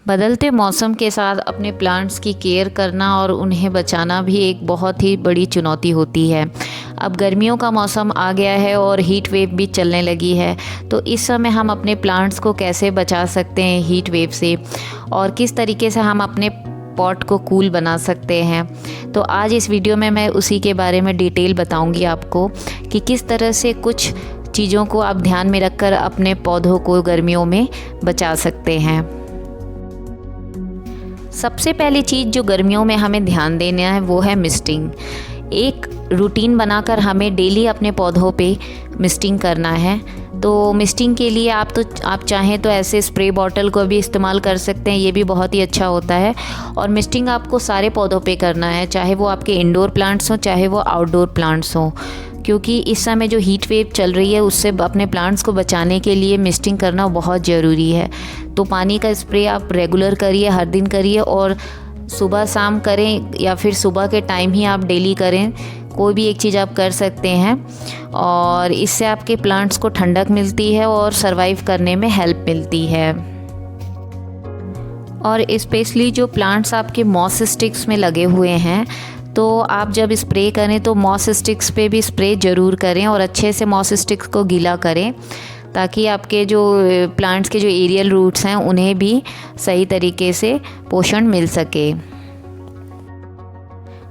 बदलते मौसम के साथ अपने प्लांट्स की केयर करना और उन्हें बचाना भी एक बहुत ही बड़ी चुनौती होती है। अब गर्मियों का मौसम आ गया है और हीट वेव भी चलने लगी है, तो इस समय हम अपने प्लांट्स को कैसे बचा सकते हैं हीट वेव से, और किस तरीके से हम अपने पॉट को कूल बना सकते हैं। तो आज इस वीडियो में मैं उसी के बारे में डिटेल बताऊंगी आपको कि किस तरह से कुछ चीज़ों को आप ध्यान में रखकर अपने पौधों को गर्मियों में बचा सकते हैं। सबसे पहली चीज़ जो गर्मियों में हमें ध्यान देना है वो है मिस्टिंग। एक रूटीन बनाकर हमें डेली अपने पौधों पे मिस्टिंग करना है। तो मिस्टिंग के लिए आप चाहें तो ऐसे स्प्रे बॉटल को भी इस्तेमाल कर सकते हैं, ये भी बहुत ही अच्छा होता है। और मिस्टिंग आपको सारे पौधों पे करना है, चाहे वो आपके इंडोर प्लांट्स हों चाहे वो आउटडोर प्लांट्स हों, क्योंकि इस समय जो हीट वेव चल रही है उससे अपने प्लांट्स को बचाने के लिए मिस्टिंग करना बहुत ज़रूरी है। तो पानी का स्प्रे आप रेगुलर करिए, हर दिन करिए, और सुबह शाम करें या फिर सुबह के टाइम ही आप डेली करें, कोई भी एक चीज़ आप कर सकते हैं। और इससे आपके प्लांट्स को ठंडक मिलती है और सरवाइव करने में हेल्प मिलती है। और स्पेशली जो प्लांट्स आपके मॉस स्टिक्स में लगे हुए हैं, तो आप जब स्प्रे करें तो मॉस स्टिक्स पे भी स्प्रे ज़रूर करें और अच्छे से मॉस स्टिक्स को गीला करें, ताकि आपके जो प्लांट्स के जो एरियल रूट्स हैं उन्हें भी सही तरीके से पोषण मिल सके।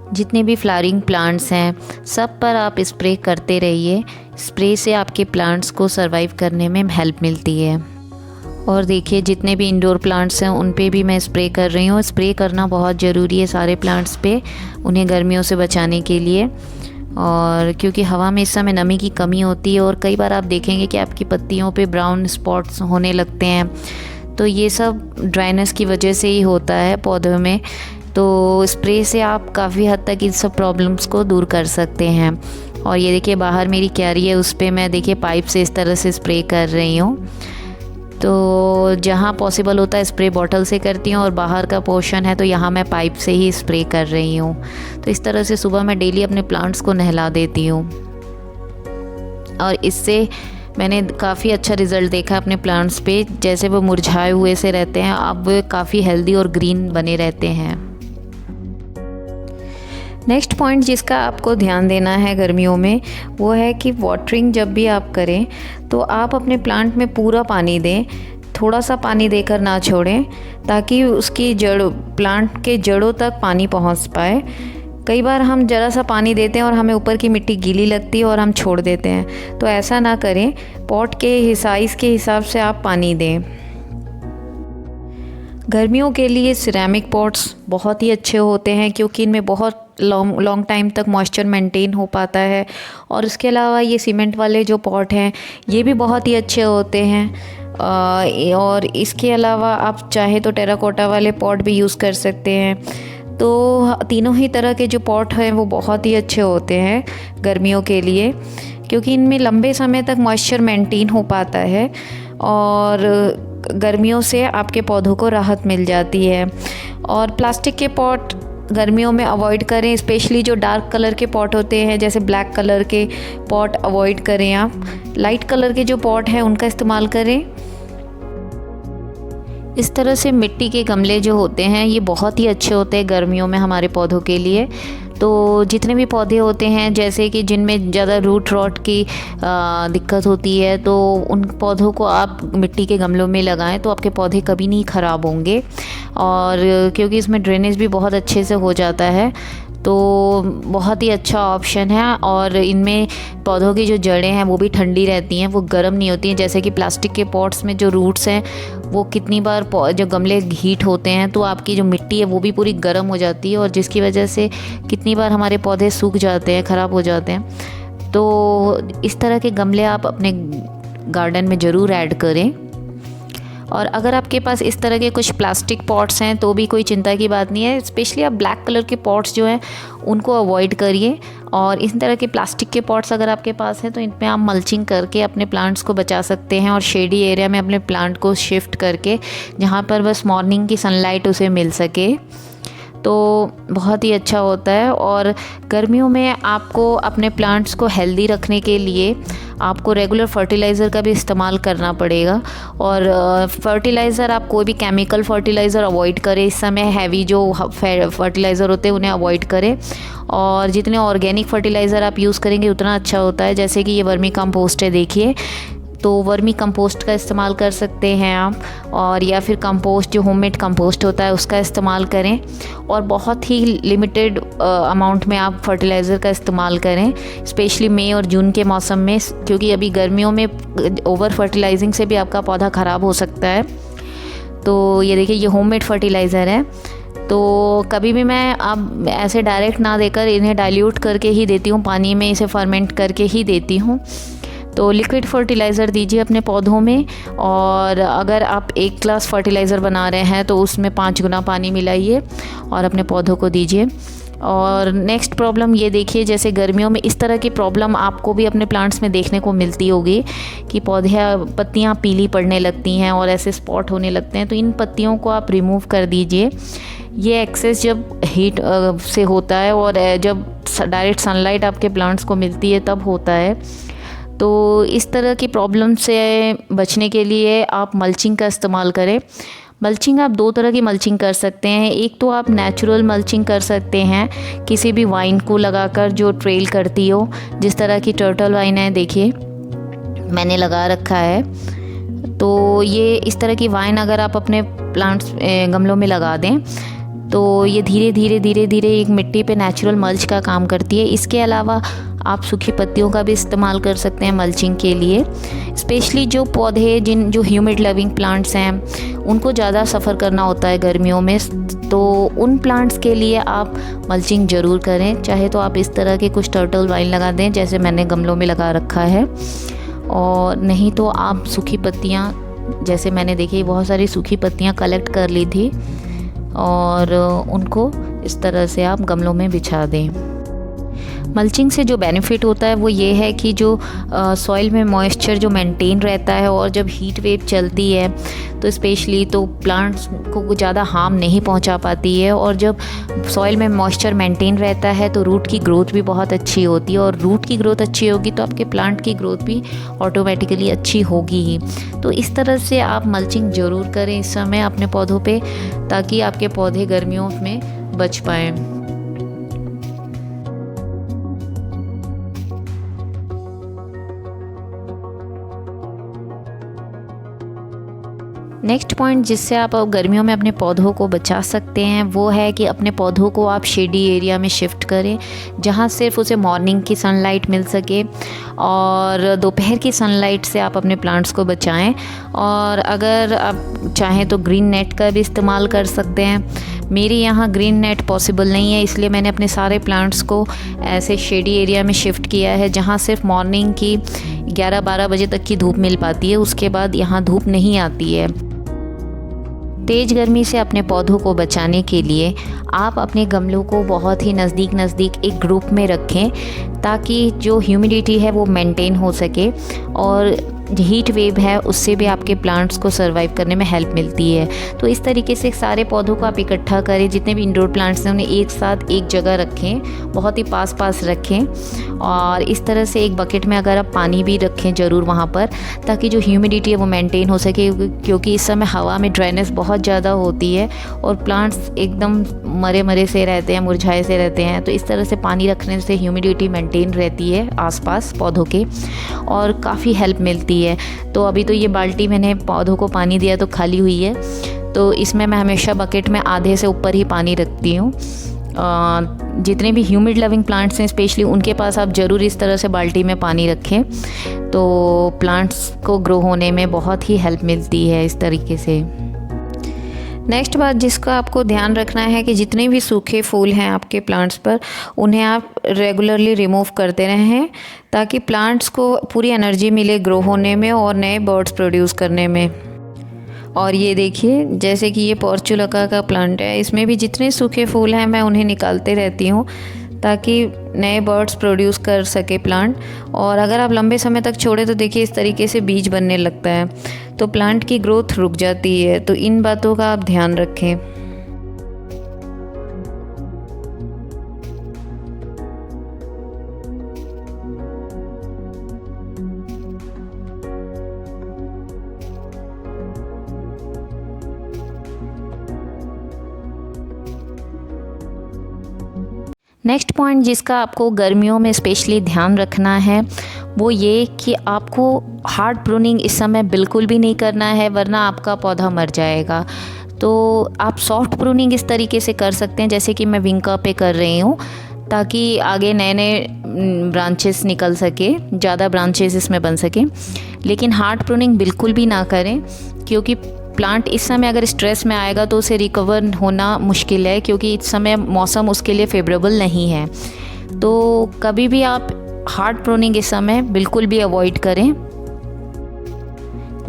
जितने भी फ्लावरिंग प्लांट्स हैं सब पर आप स्प्रे करते रहिए। स्प्रे से आपके प्लांट्स को सरवाइव करने में हेल्प मिलती है। और देखिए जितने भी इंडोर प्लांट्स हैं उन पे भी मैं स्प्रे कर रही हूँ। स्प्रे करना बहुत ज़रूरी है सारे प्लांट्स पे, उन्हें गर्मियों से बचाने के लिए। और क्योंकि हवा में इस समय नमी की कमी होती है और कई बार आप देखेंगे कि आपकी पत्तियों पे ब्राउन स्पॉट्स होने लगते हैं, तो ये सब ड्राइनेस की वजह से ही होता है पौधों में। तो स्प्रे से आप काफ़ी हद तक इन सब प्रॉब्लम्स को दूर कर सकते हैं। और ये देखिए बाहर मेरी क्यारी है, उस पर मैं देखिए पाइप से इस तरह से स्प्रे कर रही हूँ। तो जहाँ पॉसिबल होता है स्प्रे बॉटल से करती हूँ, और बाहर का पोर्शन है तो यहाँ मैं पाइप से ही स्प्रे कर रही हूँ। तो इस तरह से सुबह मैं डेली अपने प्लांट्स को नहला देती हूँ, और इससे मैंने काफ़ी अच्छा रिज़ल्ट देखा अपने प्लांट्स पे। जैसे वो मुरझाए हुए से रहते हैं, अब वो काफ़ी हेल्दी और ग्रीन बने रहते हैं। नेक्स्ट पॉइंट जिसका आपको ध्यान देना है गर्मियों में वो है कि वाटरिंग जब भी आप करें तो आप अपने प्लांट में पूरा पानी दें, थोड़ा सा पानी देकर ना छोड़ें, ताकि उसकी प्लांट के जड़ों तक पानी पहुंच पाए। कई बार हम ज़रा सा पानी देते हैं और हमें ऊपर की मिट्टी गीली लगती है और हम छोड़ देते हैं, तो ऐसा ना करें। पॉट के साइज़ के हिसाब से आप पानी दें। गर्मियों के लिए सिरेमिक पॉट्स बहुत ही अच्छे होते हैं, क्योंकि इनमें बहुत लॉन्ग टाइम तक मॉइस्चर मेंटेन हो पाता है। और इसके अलावा ये सीमेंट वाले जो पॉट हैं ये भी बहुत ही अच्छे होते हैं। और इसके अलावा आप चाहे तो टेराकोटा वाले पॉट भी यूज़ कर सकते हैं। तो तीनों ही तरह के जो पॉट हैं वो बहुत ही अच्छे होते हैं गर्मियों के लिए, क्योंकि इनमें लंबे समय तक मॉइस्चर मेंटेन हो पाता है और गर्मियों से आपके पौधों को राहत मिल जाती है। और प्लास्टिक के पॉट गर्मियों में अवॉइड करें, स्पेशली जो डार्क कलर के पॉट होते हैं, जैसे ब्लैक कलर के पॉट अवॉइड करें। आप लाइट कलर के जो पॉट हैं उनका इस्तेमाल करें। इस तरह से मिट्टी के गमले जो होते हैं ये बहुत ही अच्छे होते हैं गर्मियों में हमारे पौधों के लिए। तो जितने भी पौधे होते हैं जैसे कि जिनमें ज़्यादा रूट रॉट की दिक्कत होती है, तो उन पौधों को आप मिट्टी के गमलों में लगाएं तो आपके पौधे कभी नहीं ख़राब होंगे। और क्योंकि इसमें ड्रेनेज भी बहुत अच्छे से हो जाता है, तो बहुत ही अच्छा ऑप्शन है। और इनमें पौधों की जो जड़ें हैं वो भी ठंडी रहती हैं, वो गर्म नहीं होती हैं। जैसे कि प्लास्टिक के पॉट्स में जो रूट्स हैं वो कितनी बार जब गमले हीट होते हैं तो आपकी जो मिट्टी है वो भी पूरी गर्म हो जाती है, और जिसकी वजह से कितनी बार हमारे पौधे सूख जाते हैं, ख़राब हो जाते हैं। तो इस तरह के गमले आप अपने गार्डन में ज़रूर ऐड करें। और अगर आपके पास इस तरह के कुछ प्लास्टिक पॉट्स हैं तो भी कोई चिंता की बात नहीं है। स्पेशली आप ब्लैक कलर के पॉट्स जो हैं उनको अवॉइड करिए। और इस तरह के प्लास्टिक के पॉट्स अगर आपके पास हैं तो इन पे आप मल्चिंग करके अपने प्लांट्स को बचा सकते हैं, और शेडी एरिया में अपने प्लांट को शिफ्ट करके जहाँ पर बस मॉर्निंग की सनलाइट उसे मिल सके। तो बहुत ही अच्छा होता है। और गर्मियों में आपको अपने प्लांट्स को हेल्दी रखने के लिए आपको रेगुलर फर्टिलाइज़र का भी इस्तेमाल करना पड़ेगा। और फर्टिलाइज़र आप कोई भी केमिकल फर्टिलाइज़र अवॉइड करें इस समय, हैवी जो फर्टिलाइज़र होते हैं उन्हें अवॉइड करें। और जितने ऑर्गेनिक फर्टिलाइज़र आप यूज़ करेंगे उतना अच्छा होता है। जैसे कि ये वर्मी कंपोस्ट है, देखिए, तो वर्मी कंपोस्ट का इस्तेमाल कर सकते हैं आप, और या फिर कंपोस्ट जो होममेड कंपोस्ट होता है उसका इस्तेमाल करें। और बहुत ही लिमिटेड अमाउंट में आप फर्टिलाइज़र का इस्तेमाल करें, स्पेशली मई और जून के मौसम में, क्योंकि अभी गर्मियों में ओवर फर्टिलाइजिंग से भी आपका पौधा ख़राब हो सकता है। तो ये देखिए, ये होममेड फर्टिलाइज़र है। तो कभी भी मैं अब ऐसे डायरेक्ट ना देकर इन्हें डाइल्यूट करके ही देती हूँ, पानी में इसे फर्मेंट करके ही देती हूँ। तो लिक्विड फर्टिलाइज़र दीजिए अपने पौधों में, और अगर आप 1 ग्लास फर्टिलाइज़र बना रहे हैं तो उसमें 5 गुना पानी मिलाइए और अपने पौधों को दीजिए। और नेक्स्ट प्रॉब्लम ये देखिए, जैसे गर्मियों में इस तरह की प्रॉब्लम आपको भी अपने प्लांट्स में देखने को मिलती होगी कि पत्तियाँ पीली पड़ने लगती हैं और ऐसे स्पॉट होने लगते हैं। तो इन पत्तियों को आप रिमूव कर दीजिए। ये एक्सेस जब हीट से होता है और जब डायरेक्ट सनलाइट आपके प्लांट्स को मिलती है तब होता है। तो इस तरह की प्रॉब्लम से बचने के लिए आप मल्चिंग का इस्तेमाल करें। मल्चिंग आप 2 तरह की मल्चिंग कर सकते हैं। एक तो आप नेचुरल मल्चिंग कर सकते हैं, किसी भी वाइन को लगाकर जो ट्रेल करती हो, जिस तरह की टर्टल वाइन है, देखिए मैंने लगा रखा है। तो ये इस तरह की वाइन अगर आप अपने प्लांट्स गमलों में लगा दें तो ये धीरे धीरे एक मिट्टी पे नेचुरल मल्च का काम करती है। इसके अलावा आप सूखी पत्तियों का भी इस्तेमाल कर सकते हैं मल्चिंग के लिए। स्पेशली जो पौधे जो ह्यूमिड लविंग प्लांट्स हैं उनको ज़्यादा सफ़र करना होता है गर्मियों में, तो उन प्लांट्स के लिए आप मल्चिंग ज़रूर करें। चाहे तो आप इस तरह के कुछ टर्टल वाइन लगा दें जैसे मैंने गमलों में लगा रखा है, और नहीं तो आप सूखी पत्तियाँ, जैसे मैंने देखी बहुत सारी सूखी पत्तियाँ कलेक्ट कर ली थी और उनको इस तरह से आप गमलों में बिछा दें। मल्चिंग से जो बेनिफिट होता है वो ये है कि जो सॉइल में मॉइस्चर जो मेंटेन रहता है, और जब हीट वेव चलती है तो स्पेशली तो प्लांट्स को ज़्यादा हार्म नहीं पहुंचा पाती है। और जब सॉइल में मॉइस्चर मेंटेन रहता है तो रूट की ग्रोथ भी बहुत अच्छी होती है, और रूट की ग्रोथ अच्छी होगी तो आपके प्लांट की ग्रोथ भी ऑटोमेटिकली अच्छी होगी ही। तो इस तरह से आप मल्चिंग ज़रूर करें इस समय अपने पौधों पे, ताकि आपके पौधे गर्मियों में बच पाएँ। नेक्स्ट पॉइंट जिससे आप गर्मियों में अपने पौधों को बचा सकते हैं वो है कि अपने पौधों को आप शेडी एरिया में शिफ्ट करें, जहां सिर्फ उसे मॉर्निंग की सनलाइट मिल सके, और दोपहर की सनलाइट से आप अपने प्लांट्स को बचाएं। और अगर आप चाहें तो ग्रीन नेट का भी इस्तेमाल कर सकते हैं। मेरे यहाँ ग्रीन नेट पॉसिबल नहीं है, इसलिए मैंने अपने सारे प्लांट्स को ऐसे शेडी एरिया में शिफ्ट किया है जहाँ सिर्फ मॉर्निंग की 11-12 बजे तक की धूप मिल पाती है, उसके बाद यहाँ धूप नहीं आती है। तेज़ गर्मी से अपने पौधों को बचाने के लिए आप अपने गमलों को बहुत ही नज़दीक एक ग्रुप में रखें, ताकि जो ह्यूमिडिटी है वो मेंटेन हो सके, और हीट वेव है उससे भी आपके प्लांट्स को सर्वाइव करने में हेल्प मिलती है। तो इस तरीके से सारे पौधों को आप इकट्ठा करें, जितने भी इंडोर प्लांट्स हैं उन्हें एक साथ एक जगह रखें, बहुत ही पास रखें। और इस तरह से एक बकेट में अगर आप पानी भी रखें ज़रूर वहाँ पर, ताकि जो ह्यूमिडिटी है वो मेंटेन हो सके, क्योंकि इस समय हवा में ड्राइनेस बहुत ज़्यादा होती है और प्लांट्स एकदम मरे से रहते हैं, मुरझाए से रहते हैं। तो इस तरह से पानी रखने से ह्यूमिडिटी मेंटेन रहती है आसपास पौधों के, और काफ़ी हेल्प मिलती है। तो अभी तो ये बाल्टी मैंने पौधों को पानी दिया तो खाली हुई है, तो इसमें मैं हमेशा बकेट में आधे से ऊपर ही पानी रखती हूँ। जितने भी ह्यूमिड लविंग प्लांट्स हैं स्पेशली उनके पास आप ज़रूर इस तरह से बाल्टी में पानी रखें, तो प्लांट्स को ग्रो होने में बहुत ही हेल्प मिलती है इस तरीके से। नेक्स्ट बात जिसका आपको ध्यान रखना है कि जितने भी सूखे फूल हैं आपके प्लांट्स पर, उन्हें आप रेगुलरली रिमूव करते रहें, ताकि प्लांट्स को पूरी एनर्जी मिले ग्रो होने में और नए बर्ड्स प्रोड्यूस करने में। और ये देखिए, जैसे कि ये पोर्चुलका का प्लांट है, इसमें भी जितने सूखे फूल हैं मैं उन्हें निकालते रहती हूँ, ताकि नए बर्ड्स प्रोड्यूस कर सके प्लांट। और अगर आप लंबे समय तक छोड़े तो देखिए इस तरीके से बीज बनने लगता है, तो प्लांट की ग्रोथ रुक जाती है। तो इन बातों का आप ध्यान रखें। नेक्स्ट पॉइंट जिसका आपको गर्मियों में स्पेशली ध्यान रखना है वो ये कि आपको हार्ड प्रूनिंग इस समय बिल्कुल भी नहीं करना है, वरना आपका पौधा मर जाएगा। तो आप सॉफ्ट प्रूनिंग इस तरीके से कर सकते हैं जैसे कि मैं विंका पे कर रही हूँ, ताकि आगे नए नए ब्रांचेस निकल सके, ज़्यादा ब्रांचेस इसमें बन सके। लेकिन हार्ड प्रूनिंग बिल्कुल भी ना करें, क्योंकि प्लांट इस समय अगर स्ट्रेस में आएगा तो उसे रिकवर होना मुश्किल है, क्योंकि इस समय मौसम उसके लिए फेवरेबल नहीं है। तो कभी भी आप हार्ड प्रूनिंग इस समय बिल्कुल भी अवॉइड करें।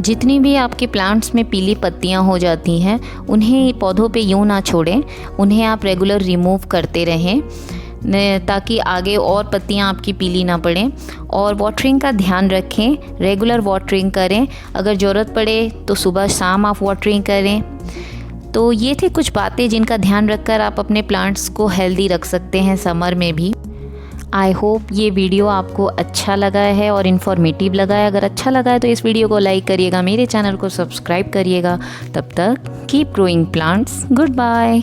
जितनी भी आपके प्लांट्स में पीली पत्तियां हो जाती हैं उन्हें पौधों पे यूं ना छोड़ें, उन्हें आप रेगुलर रिमूव करते रहें ताकि आगे और पत्तियां आपकी पीली ना पड़ें। और वाटरिंग का ध्यान रखें, रेगुलर वाटरिंग करें, अगर ज़रूरत पड़े तो सुबह शाम आप वाटरिंग करें। तो ये थे कुछ बातें जिनका ध्यान रखकर आप अपने प्लांट्स को हेल्दी रख सकते हैं समर में भी। आई होप ये वीडियो आपको अच्छा लगा है और इन्फॉर्मेटिव लगा है। अगर अच्छा लगा है तो इस वीडियो को लाइक करिएगा, मेरे चैनल को सब्सक्राइब करिएगा। तब तक keep growing plants. Good bye.